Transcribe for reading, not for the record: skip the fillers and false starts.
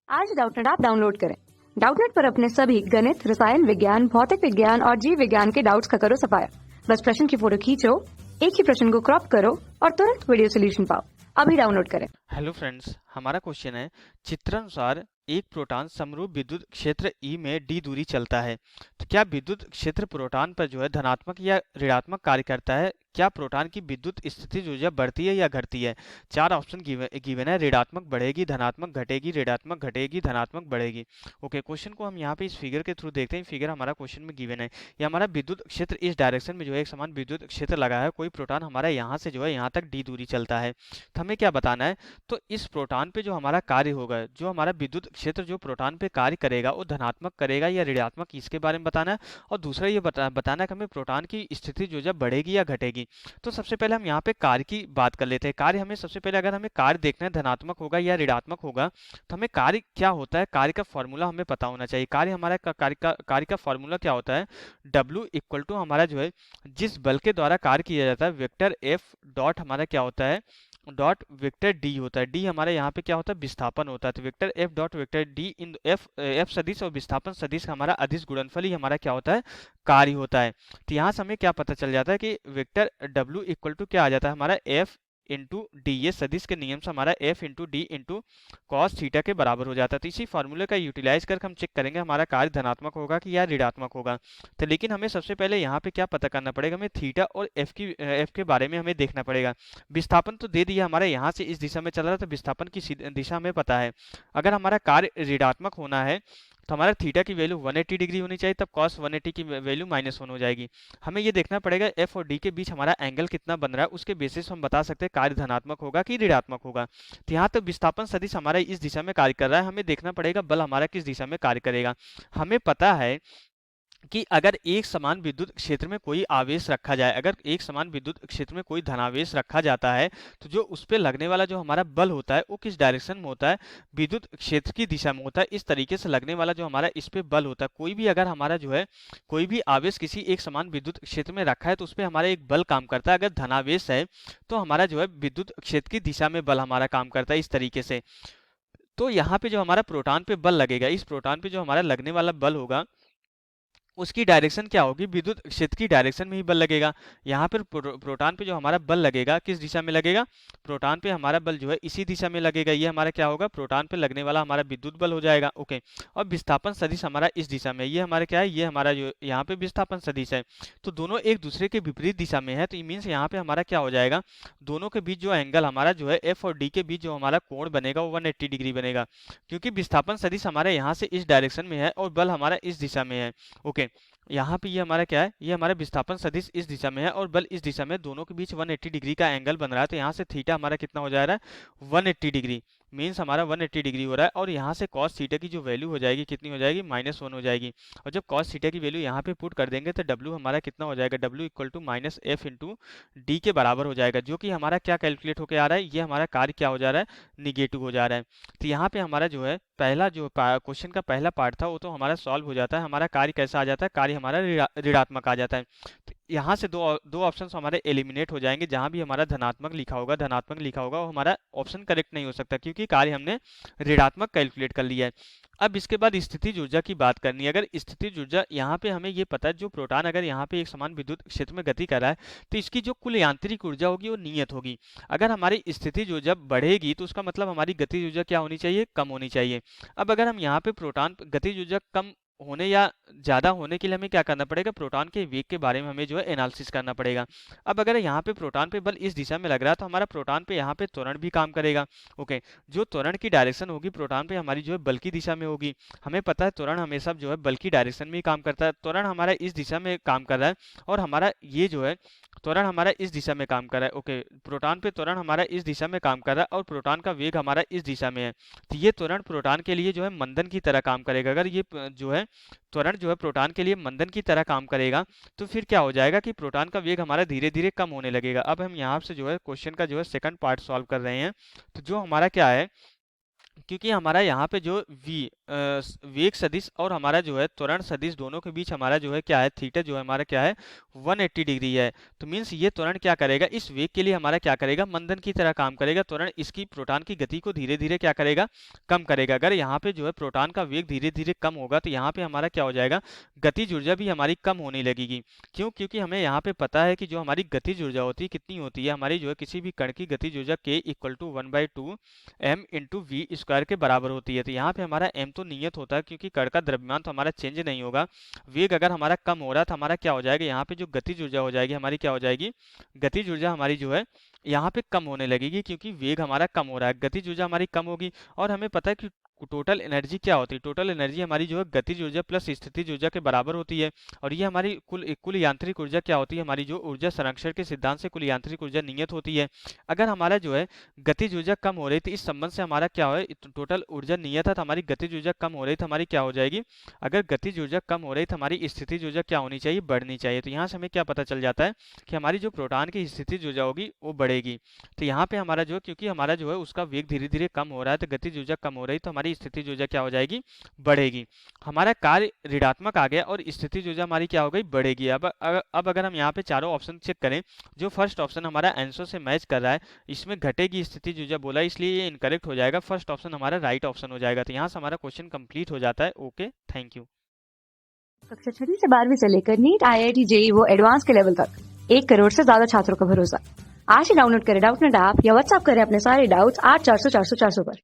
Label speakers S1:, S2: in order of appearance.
S1: आज Doubtnut app download करें। Doubtnut पर अपने सभी गणित, रसायन विज्ञान, भौतिक विज्ञान और जीव विज्ञान के डाउट्स का करो सफाया। बस प्रश्न की फोटो खींचो, एक ही प्रश्न को क्रॉप करो और तुरंत वीडियो सोल्यूशन पाओ। अभी डाउनलोड करें।
S2: हेलो फ्रेंड्स, हमारा क्वेश्चन है चित्रानुसार एक प्रोटॉन समरूप विद्युत क्षेत्र ई में डी दूरी चलता है, तो क्या विद्युत क्षेत्र प्रोटॉन पर धनात्मक या ऋणात्मक कार्य करता है? क्या प्रोटॉन की विद्युत स्थितिज ऊर्जा बढ़ती है या घटती है? चार ऑप्शन गिवन है। ऋणात्मक बढ़ेगी, धनात्मक घटेगी, ऋणात्मक घटेगी, धनात्मक बढ़ेगी। ओके, क्वेश्चन को हम यहाँ पे इस फिगर के थ्रू देखते हैं। फिगर हमारा क्वेश्चन में गिवन है। ये हमारा विद्युत क्षेत्र इस डायरेक्शन में एक समान विद्युत क्षेत्र लगा है। कोई प्रोटॉन हमारा यहाँ से यहाँ तक डी दूरी चलता है। तो हमें क्या बताना है? तो इस प्रोटॉन पे जो हमारा कार्य होगा, जो हमारा विद्युत क्षेत्र जो प्रोटॉन पे कार्य करेगा, वो धनात्मक करेगा या ऋणात्मक, इसके बारे में बताना है। और दूसरा ये बताना है कि हमें प्रोटॉन की स्थिति जो बढ़ेगी या घटेगी। तो सबसे पहले हम यहाँ पे कार्य की बात कर लेते हैं। कार्य हमें सबसे पहले, अगर हमें कार्य देखना है धनात्मक होगा या ऋणात्मक होगा, तो हमें कार्य क्या होता है, कार्य का फॉर्मूला हमें पता होना चाहिए। कार्य हमारा कार्य का फॉर्मूला क्या होता है? W इक्वल टू हमारा जिस बल के द्वारा कार्य किया जाता है, वेक्टर F डॉट हमारा क्या होता है, डॉट वेक्टर डी होता है। डी हमारे यहाँ पे क्या होता है, विस्थापन होता है। तो vector F dot vector D in F सदिश और विस्थापन सदिश हमारा अदिश गुणनफल ही हमारा क्या होता है, कार्य होता है। तो यहाँ से हमें क्या पता चल जाता है कि वेक्टर डब्ल्यू इक्वल टू क्या आ जाता है, हमारा एफ इंटू डी। ये सदिश के नियम से हमारा F into D into cos theta के बराबर हो जाता है। तो इसी फार्मूले का यूटिलाइज करके हम चेक करेंगे हमारा कार्य धनात्मक होगा कि या ऋणात्मक होगा। तो लेकिन हमें सबसे पहले यहाँ पे क्या पता करना पड़ेगा, हमें थीटा और एफ के बारे में हमें देखना पड़ेगा। विस्थापन तो दे दिया हमारे यहाँ से इस दिशा में चल रहा है, तो विस्थापन की दिशा हमें पता है। अगर हमारा कार्य ऋणात्मक होना है तो हमारा थीटा की वैल्यू 180 डिग्री होनी चाहिए, तब cos 180 की वैल्यू -1 हो जाएगी। हमें ये देखना पड़ेगा एफ और डी के बीच हमारा एंगल कितना बन रहा है, उसके बेसिस हम बता सकते हैं कार्य धनात्मक होगा कि ऋणात्मक होगा। तो यहाँ तक विस्थापन सदिश हमारा इस दिशा में कार्य कर रहा है। हमें देखना पड़ेगा बल हमारा किस दिशा में कार्य करेगा। हमें पता है कि अगर एक समान विद्युत क्षेत्र में कोई आवेश रखा जाए, अगर एक समान विद्युत क्षेत्र में कोई धनावेश रखा जाता है, तो जो उस पर लगने वाला जो हमारा बल होता है वो किस डायरेक्शन में होता है, विद्युत क्षेत्र की दिशा में होता है। इस तरीके से लगने वाला जो हमारा इस पे बल होता है, कोई भी अगर हमारा कोई भी आवेश किसी एक समान विद्युत क्षेत्र में रखा है, तो उस पर हमारा एक बल काम करता है। अगर धनावेश है तो हमारा विद्युत क्षेत्र की दिशा में बल हमारा काम करता है इस तरीके से। तो यहाँ पे जो हमारा प्रोटॉन पे बल लगेगा, इस प्रोटॉन पे जो हमारा लगने वाला बल होगा, उसकी डायरेक्शन क्या होगी, विद्युत क्षेत्र की डायरेक्शन में ही बल लगेगा। यहाँ पर प्रोटॉन पे जो हमारा बल लगेगा किस दिशा में लगेगा, प्रोटॉन पे हमारा बल इसी दिशा में लगेगा। ये हमारा क्या होगा, प्रोटॉन पे लगने वाला हमारा विद्युत बल हो जाएगा। ओके, और विस्थापन सदिश हमारा इस दिशा में, ये हमारा क्या है, ये हमारा यहाँ पे विस्थापन सदिश है। तो दोनों एक दूसरे के विपरीत दिशा में है, तो मीन्स यहाँ पे हमारा क्या हो जाएगा, दोनों के बीच जो एंगल हमारा एफ और डी के बीच जो हमारा कोण बनेगा वो 180 डिग्री बनेगा, क्योंकि विस्थापन सदिश हमारे यहाँ से इस डायरेक्शन में है और बल हमारा इस दिशा में है। ओके, यहाँ पे ये हमारा क्या है, ये हमारा विस्थापन सदिश इस दिशा में है और बल इस दिशा में, दोनों के बीच 180 डिग्री का एंगल बन रहा है। तो यहाँ से थीटा हमारा कितना हो जा रहा है, 180 डिग्री। मीन्स हमारा 180 डिग्री हो रहा है। और यहाँ से कॉस थीटा की जो वैल्यू हो जाएगी कितनी हो जाएगी, -1 हो जाएगी। और जब कॉस थीटा की वैल्यू यहाँ पे पुट कर देंगे तो डब्ल्यू हमारा कितना हो जाएगा, W equal to -f into D के बराबर हो जाएगा, जो कि हमारा क्या कैलकुलेट होकर आ रहा है, ये हमारा कार्य क्या हो जा रहा है, निगेटिव हो जा रहा है। तो यहाँ पे हमारा पहला क्वेश्चन का पहला पार्ट था वो तो हमारा सॉल्व हो जाता है। हमारा कार्य कैसा आ जाता है, कार्य हमारा ऋणात्मक आ जाता है। तो यहाँ से दो ऑप्शंस हमारे एलिमिनेट हो जाएंगे। जहां भी हमारा धनात्मक लिखा होगा वो हमारा ऑप्शन करेक्ट नहीं हो सकता, क्योंकि कार्य हमने ऋणात्मक कैलकुलेट कर लिया है। अब इसके बाद स्थितिज ऊर्जा की बात करनी है। अगर स्थितिज ऊर्जा, यहाँ पे हमें ये पता है जो प्रोटॉन अगर यहाँ पे एक समान विद्युत क्षेत्र में गति कर रहा है, तो इसकी जो कुल यांत्रिक ऊर्जा होगी वो नियत होगी। अगर हमारी स्थितिज ऊर्जा बढ़ेगी तो उसका मतलब हमारी गतिज ऊर्जा क्या होनी चाहिए, कम होनी चाहिए। अब अगर हम यहाँ पे प्रोटॉन गतिज ऊर्जा कम होने या ज्यादा होने के लिए हमें क्या करना पड़ेगा, प्रोटॉन के वेग के बारे में हमें एनालिसिस करना पड़ेगा। अब अगर यहाँ पे प्रोटॉन पे बल इस दिशा में लग रहा है, तो हमारा प्रोटॉन पे यहाँ पे त्वरण भी काम करेगा। ओके, जो त्वरण की डायरेक्शन होगी प्रोटॉन पे हमारी बल की दिशा में होगी। हमें पता है त्वरण हमेशा बल की डायरेक्शन में ही काम करता है। त्वरण हमारा इस दिशा में काम कर रहा है और हमारा ये त्वरण हमारा इस दिशा में काम कर रहा है। ओके, प्रोटॉन पे त्वरण हमारा इस दिशा में काम कर रहा है और प्रोटॉन का वेग हमारा इस दिशा में है। तो ये त्वरण प्रोटॉन के लिए मंदन की तरह काम करेगा। अगर ये त्वरण प्रोटॉन के लिए मंदन की तरह काम करेगा, तो फिर क्या हो जाएगा कि प्रोटॉन का वेग हमारा धीरे धीरे कम होने लगेगा। अब हम यहाँ से क्वेश्चन का सेकंड पार्ट सॉल्व कर रहे हैं। तो जो हमारा क्या है, क्योंकि हमारा यहाँ पे जो वेग सदिश और हमारा जो है त्वरण सदिश दोनों के बीच हमारा जो है क्या है, थीटा जो है हमारा क्या है, 180 डिग्री है। तो मीन्स ये त्वरण क्या करेगा, इस वेग के लिए हमारा क्या करेगा, मंदन की तरह काम करेगा। त्वरण इसकी प्रोटॉन की गति को धीरे धीरे क्या करेगा, कम करेगा। अगर यहाँ पे जो है प्रोटॉन का वेग धीरे धीरे कम होगा तो यहाँ पे हमारा क्या हो जाएगा, गतिज ऊर्जा भी हमारी कम होने लगेगी। क्यों? क्योंकि हमें यहाँ पे पता है कि जो हमारी गतिज ऊर्जा होती है कितनी होती है, हमारी जो है किसी भी कण की गतिज ऊर्जा k equal to 1/2 m into V square के बराबर होती है। तो यहाँ पे हमारा m तो नियत होता है, क्योंकि कण का द्रव्यमान तो हमारा चेंज नहीं होगा। वेग अगर हमारा कम हो रहा है तो हमारा क्या हो जाएगा, यहाँ पे जो गतिज ऊर्जा हो जाएगी हमारी क्या हो जाएगी, गतिज ऊर्जा हमारी जो है यहाँ पे कम होने लगेगी, क्योंकि वेग हमारा कम हो रहा है, गतिज ऊर्जा हमारी कम होगी। और हमें पता है कि टोटल एनर्जी क्या होती है, टोटल एनर्जी हमारी जो है गतिज ऊर्जा प्लस स्थितिज ऊर्जा के बराबर होती है। और ये हमारी कुल यांत्रिक ऊर्जा क्या होती है, हमारी जो ऊर्जा संरक्षण के सिद्धांत से कुल यांत्रिक ऊर्जा नियत होती है। अगर हमारा जो है गतिज ऊर्जा कम हो रही थी, इस संबंध से हमारा क्या है, टोटल ऊर्जा नियत है, तो हमारी गतिज ऊर्जा कम हो रही थी, हमारी क्या हो जाएगी, अगर गतिज ऊर्जा कम हो रही तो हमारी स्थितिज ऊर्जा क्या होनी चाहिए, बढ़नी चाहिए। तो यहाँ से हमें क्या पता चल जाता है कि हमारी जो प्रोटॉन की स्थितिज ऊर्जा होगी वो बढ़ेगी। तो यहाँ पे हमारा जो है, क्योंकि हमारा जो है उसका वेग धीरे धीरे कम हो रहा है, तो गतिज ऊर्जा कम हो रही तो हमारी स्थितिज ऊर्जा क्या हो जाएगी, बढ़ेगी। हमारा कार्य ऋणात्मक आ गया और स्थितिज ऊर्जा हमारी क्या हो गई, बढ़ेगी। अब अगर हम यहाँ पे चारों ऑप्शन चेक करें, जो फर्स्ट ऑप्शन हमारा आंसर से मैच कर रहा है, इसमें घटेगी स्थितिज ऊर्जा बोला, इसलिए ये इनकरेक्ट हो जाएगा। फर्स्ट ऑप्शन हमारा राइट ऑप्शन हो जाएगा। तो यहाँ से हमारा क्वेश्चन कंप्लीट हो जाता है। Okay, thank you.
S1: कक्षा 6 से 12वीं से लेकर नीट, IIT, JEE वो एडवांस के लेवल तक 1 करोड़ से ज्यादा छात्रों का भरोसा। आज ही डाउनलोड करें डाउटनेट ऐप या व्हाट्सएप करें अपने सारे डाउट्स 8400 400 400 पर।